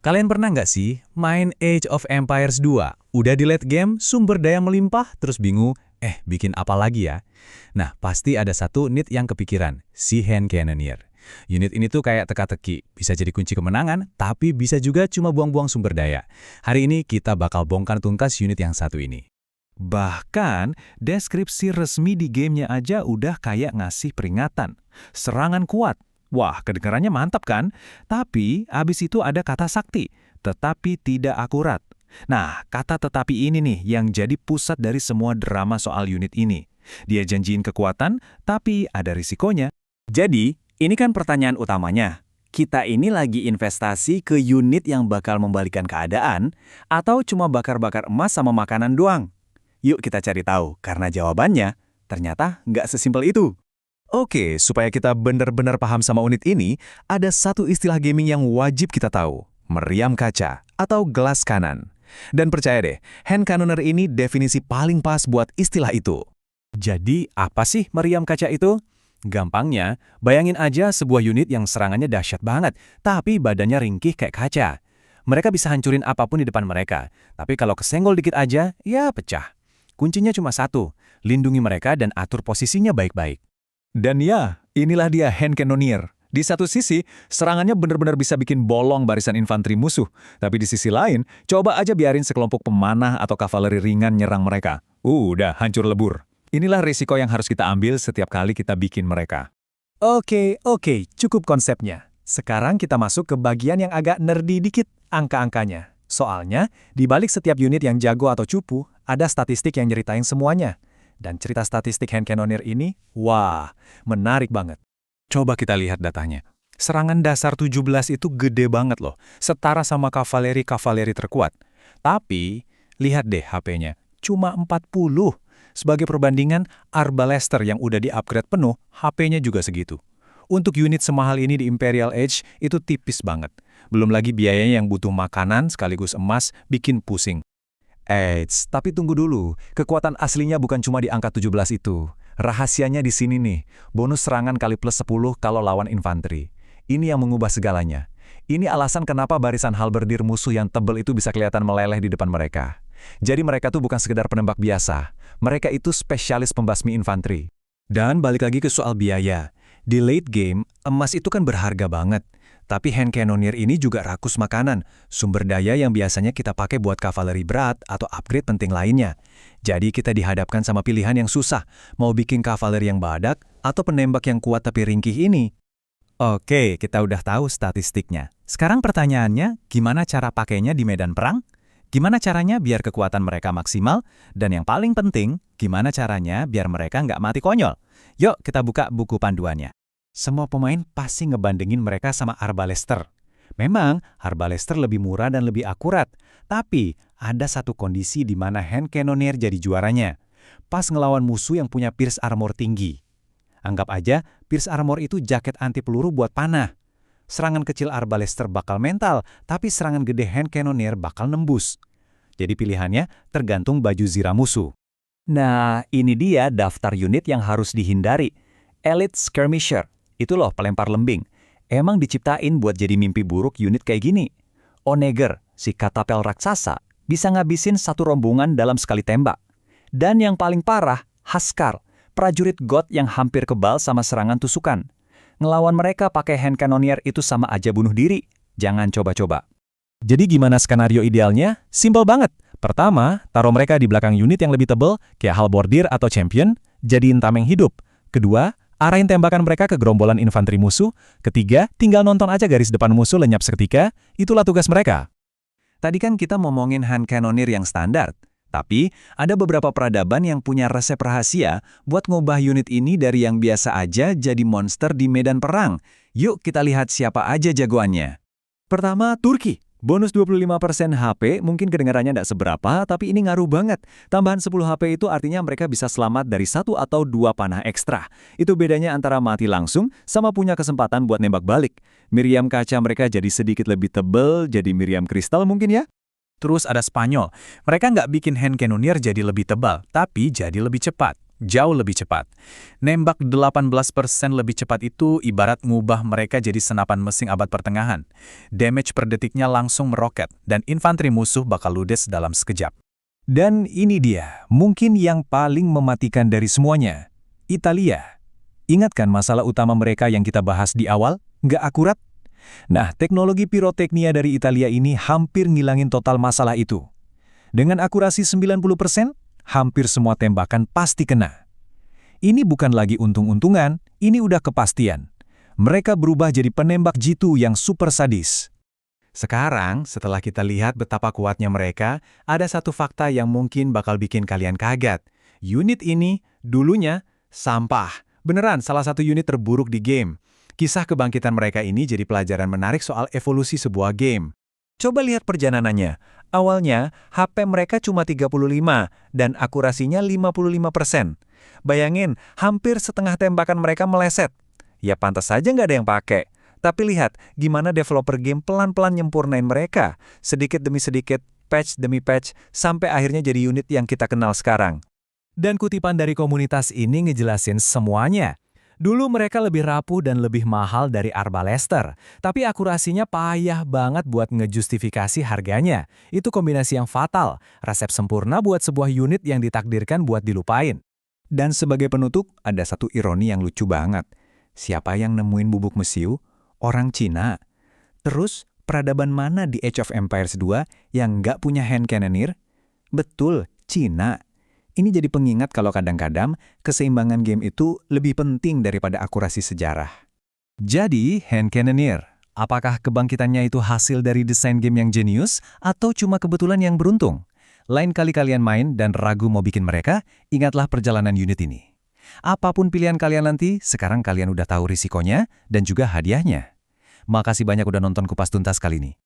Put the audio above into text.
Kalian pernah nggak sih main Age of Empires 2? Udah di late game, sumber daya melimpah, terus bingung, bikin apa lagi ya? Nah, pasti ada satu unit yang kepikiran, si Hand Cannoneer. Unit ini tuh kayak teka-teki, bisa jadi kunci kemenangan, tapi bisa juga cuma buang-buang sumber daya. Hari ini kita bakal bongkar tuntas unit yang satu ini. Bahkan, deskripsi resmi di gamenya aja udah kayak ngasih peringatan. Serangan kuat. Wah, kedengarannya mantap kan? Tapi, abis itu ada kata sakti, tetapi tidak akurat. Nah, kata tetapi ini nih yang jadi pusat dari semua drama soal unit ini. Dia janjiin kekuatan, tapi ada risikonya. Jadi, ini kan pertanyaan utamanya. Kita ini lagi investasi ke unit yang bakal membalikan keadaan, atau cuma bakar-bakar emas sama makanan doang? Yuk kita cari tahu, karena jawabannya ternyata nggak sesimpel itu. Oke, supaya kita benar-benar paham sama unit ini, ada satu istilah gaming yang wajib kita tahu, meriam kaca atau gelas kanan. Dan percaya deh, Hand Cannoneer ini definisi paling pas buat istilah itu. Jadi, apa sih meriam kaca itu? Gampangnya, bayangin aja sebuah unit yang serangannya dahsyat banget, tapi badannya ringkih kayak kaca. Mereka bisa hancurin apapun di depan mereka, tapi kalau kesenggol dikit aja, ya pecah. Kuncinya cuma satu, lindungi mereka dan atur posisinya baik-baik. Dan ya, inilah dia Hand Cannoneer. Di satu sisi, serangannya benar-benar bisa bikin bolong barisan infanteri musuh. Tapi di sisi lain, coba aja biarin sekelompok pemanah atau kavaleri ringan nyerang mereka. Udah, hancur lebur. Inilah risiko yang harus kita ambil setiap kali kita bikin mereka. Oke, cukup konsepnya. Sekarang kita masuk ke bagian yang agak nerdy dikit, angka-angkanya. Soalnya, di balik setiap unit yang jago atau cupu, ada statistik yang nyeritain semuanya. Dan cerita statistik Hand Cannoneer ini, wah, menarik banget. Coba kita lihat datanya. Serangan dasar 17 itu gede banget loh, setara sama kavaleri-kavaleri terkuat. Tapi, lihat deh HP-nya, cuma 40. Sebagai perbandingan, Arbalester yang udah di-upgrade penuh, HP-nya juga segitu. Untuk unit semahal ini di Imperial Age, itu tipis banget. Belum lagi biayanya yang butuh makanan sekaligus emas, bikin pusing. Eits, tapi tunggu dulu. Kekuatan aslinya bukan cuma di angka 17 itu. Rahasianya di sini nih. Bonus serangan kali plus 10 kalau lawan infanteri. Ini yang mengubah segalanya. Ini alasan kenapa barisan halberdier musuh yang tebel itu bisa kelihatan meleleh di depan mereka. Jadi mereka tuh bukan sekedar penembak biasa. Mereka itu spesialis pembasmi infanteri. Dan balik lagi ke soal biaya. Di late game, emas itu kan berharga banget. Tapi Hand Cannoneer ini juga rakus makanan, sumber daya yang biasanya kita pakai buat kavaleri berat atau upgrade penting lainnya. Jadi kita dihadapkan sama pilihan yang susah, mau bikin kavaleri yang badak atau penembak yang kuat tapi ringkih ini. Oke, kita udah tahu statistiknya. Sekarang pertanyaannya, gimana cara pakainya di medan perang? Gimana caranya biar kekuatan mereka maksimal? Dan yang paling penting, gimana caranya biar mereka nggak mati konyol? Yuk kita buka buku panduannya. Semua pemain pasti ngebandingin mereka sama Arbalester. Memang, Arbalester lebih murah dan lebih akurat. Tapi, ada satu kondisi di mana Hand Cannoneer jadi juaranya. Pas ngelawan musuh yang punya pierce armor tinggi. Anggap aja, pierce armor itu jaket anti peluru buat panah. Serangan kecil Arbalester bakal mental, tapi serangan gede Hand Cannoneer bakal nembus. Jadi pilihannya tergantung baju zirah musuh. Nah, ini dia daftar unit yang harus dihindari. Elite Skirmisher. Itu loh pelempar lembing. Emang diciptain buat jadi mimpi buruk unit kayak gini. Oneger, si katapel raksasa, bisa ngabisin satu rombongan dalam sekali tembak. Dan yang paling parah, Haskar, prajurit God yang hampir kebal sama serangan tusukan. Ngelawan mereka pakai Hand Cannoneer itu sama aja bunuh diri. Jangan coba-coba. Jadi gimana skenario idealnya? Simpel banget. Pertama, taruh mereka di belakang unit yang lebih tebal, kayak halberdier atau champion, jadiin tameng hidup. Kedua, arahin tembakan mereka ke gerombolan infanteri musuh. Ketiga, tinggal nonton aja garis depan musuh lenyap seketika. Itulah tugas mereka. Tadi kan kita ngomongin Hand Cannoneer yang standar. Tapi, ada beberapa peradaban yang punya resep rahasia buat ngubah unit ini dari yang biasa aja jadi monster di medan perang. Yuk kita lihat siapa aja jagoannya. Pertama, Turki. Bonus 25% HP mungkin kedengarannya nggak seberapa, tapi ini ngaruh banget. Tambahan 10 HP itu artinya mereka bisa selamat dari 1 atau 2 panah ekstra. Itu bedanya antara mati langsung sama punya kesempatan buat nembak balik. Meriam kaca mereka jadi sedikit lebih tebel, jadi meriam kristal mungkin ya? Terus ada Spanyol. Mereka nggak bikin Hand Cannoneer jadi lebih tebal, tapi jadi lebih cepat. jauh lebih cepat. Nembak 18% lebih cepat itu ibarat ngubah mereka jadi senapan mesin abad pertengahan. Damage per detiknya langsung meroket, dan infanteri musuh bakal ludes dalam sekejap. Dan ini dia, mungkin yang paling mematikan dari semuanya. Italia. Ingatkan masalah utama mereka yang kita bahas di awal? Nggak akurat? Nah, teknologi piroteknia dari Italia ini hampir ngilangin total masalah itu. Dengan akurasi 90%, hampir semua tembakan pasti kena. Ini bukan lagi untung-untungan, ini udah kepastian. Mereka berubah jadi penembak jitu yang super sadis. Sekarang, setelah kita lihat betapa kuatnya mereka, ada satu fakta yang mungkin bakal bikin kalian kaget. Unit ini, dulunya, sampah. Beneran, salah satu unit terburuk di game. Kisah kebangkitan mereka ini jadi pelajaran menarik soal evolusi sebuah game. Coba lihat perjalanannya. Awalnya, HP mereka cuma 35 dan akurasinya 55%. Bayangin, hampir setengah tembakan mereka meleset. Ya pantas saja nggak ada yang pakai. Tapi lihat, gimana developer game pelan-pelan nyempurnain mereka. Sedikit demi sedikit, patch demi patch, sampai akhirnya jadi unit yang kita kenal sekarang. Dan kutipan dari komunitas ini ngejelasin semuanya. Dulu mereka lebih rapuh dan lebih mahal dari Arbalester, tapi akurasinya payah banget buat ngejustifikasi harganya. Itu kombinasi yang fatal, resep sempurna buat sebuah unit yang ditakdirkan buat dilupain. Dan sebagai penutup, ada satu ironi yang lucu banget. Siapa yang nemuin bubuk mesiu? Orang Cina. Terus, peradaban mana di Age of Empires 2 yang nggak punya hand cannoneer? Betul, Cina. Ini jadi pengingat kalau kadang-kadang keseimbangan game itu lebih penting daripada akurasi sejarah. Jadi, hand cannoneer, apakah kebangkitannya itu hasil dari desain game yang jenius atau cuma kebetulan yang beruntung? Lain kali kalian main dan ragu mau bikin mereka, ingatlah perjalanan unit ini. Apapun pilihan kalian nanti, sekarang kalian udah tahu risikonya dan juga hadiahnya. Makasih banyak udah nonton Kupas Tuntas kali ini.